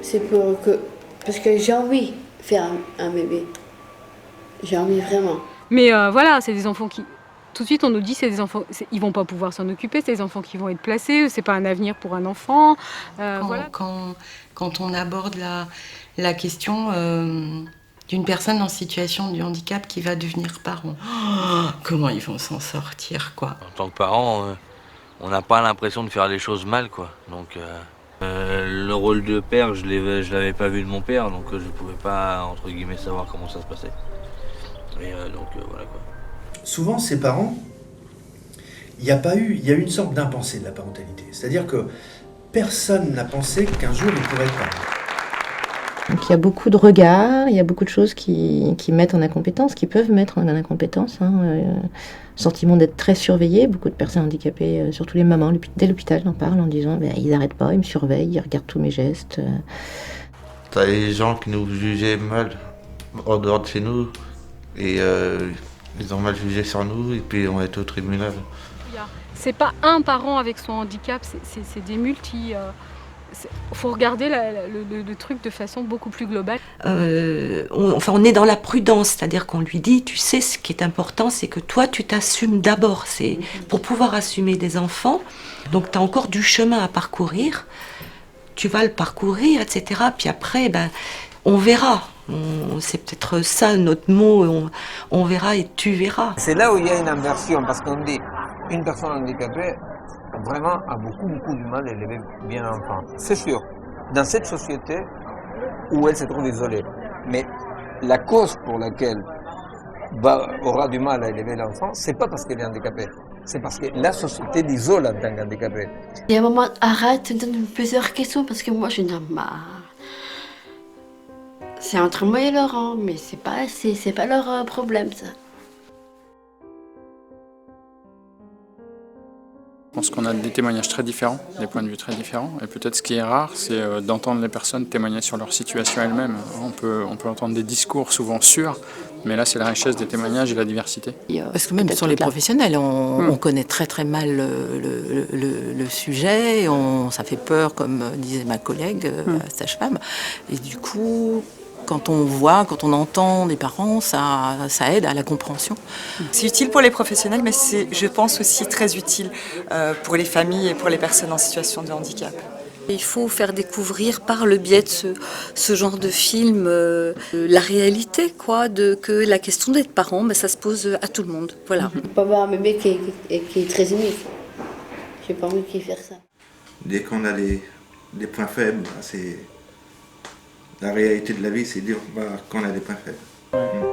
C'est pour que... Parce que j'ai envie de faire un bébé. J'ai envie vraiment. Mais voilà, c'est des enfants qui... Tout de suite, on nous dit c'est des enfants, ils vont pas pouvoir s'en occuper, c'est des enfants qui vont être placés, c'est pas un avenir pour un enfant. Voilà. Quand on aborde la question d'une personne en situation de handicap qui va devenir parent, comment ils vont s'en sortir, quoi. En tant que parent, on n'a pas l'impression de faire les choses mal, quoi. Donc le rôle de père, je l'avais pas vu de mon père, donc je pouvais pas, entre guillemets, savoir comment ça se passait. Et donc voilà, quoi. Souvent, ces parents, il y a eu une sorte d'impensé de la parentalité. C'est-à-dire que personne n'a pensé qu'un jour il pourrait être parent. Donc il y a beaucoup de regards, il y a beaucoup de choses qui mettent en incompétence, qui peuvent mettre en incompétence. Sentiment d'être très surveillé, beaucoup de personnes handicapées, surtout les mamans, dès l'hôpital en parlent en disant ils n'arrêtent pas, ils me surveillent, ils regardent tous mes gestes. T'as les gens qui nous jugeaient mal en dehors de chez nous et ils ont mal jugé sur nous et puis on est au tribunal. C'est pas un parent avec son handicap, c'est des multi... faut regarder le truc de façon beaucoup plus globale. On est dans la prudence, c'est-à-dire qu'on lui dit, tu sais, ce qui est important, c'est que toi, tu t'assumes d'abord. C'est pour pouvoir assumer des enfants. Donc, tu as encore du chemin à parcourir. Tu vas le parcourir, etc. Puis après, on verra. C'est peut-être ça notre mot. On verra et tu verras. C'est là où il y a une inversion, parce qu'on dit une personne handicapée vraiment a beaucoup du mal à élever bien un enfant. C'est sûr, dans cette société où elle se trouve isolée. Mais la cause pour laquelle aura du mal à élever l'enfant, c'est pas parce qu'elle est handicapée. C'est parce que la société l'isole en tant qu'handicapée. Il y a un moment, arrête de me poser plusieurs questions parce que moi je n'en ai marre. C'est entre moi et Laurent, mais c'est pas leur problème ça. Je pense qu'on a des témoignages très différents, des points de vue très différents. Et peut-être ce qui est rare, c'est d'entendre les personnes témoigner sur leur situation elles-mêmes. On peut entendre des discours souvent sûrs, mais là c'est la richesse des témoignages et la diversité. Parce que même sur les professionnels, on connaît très mal le sujet, ça fait peur, comme disait ma collègue, sage-femme. Et du coup, quand on entend des parents, ça aide à la compréhension. C'est utile pour les professionnels, mais c'est, je pense, aussi très utile pour les familles et pour les personnes en situation de handicap. Il faut faire découvrir par le biais de ce genre de film la réalité, que la question d'être parent, ça se pose à tout le monde. Voilà. Je ne peux pas avoir un bébé qui est très unique. J'ai pas envie qu'il fasse ça. Dès qu'on a des points faibles, c'est la réalité de la vie, c'est dire qu'on a des points faibles.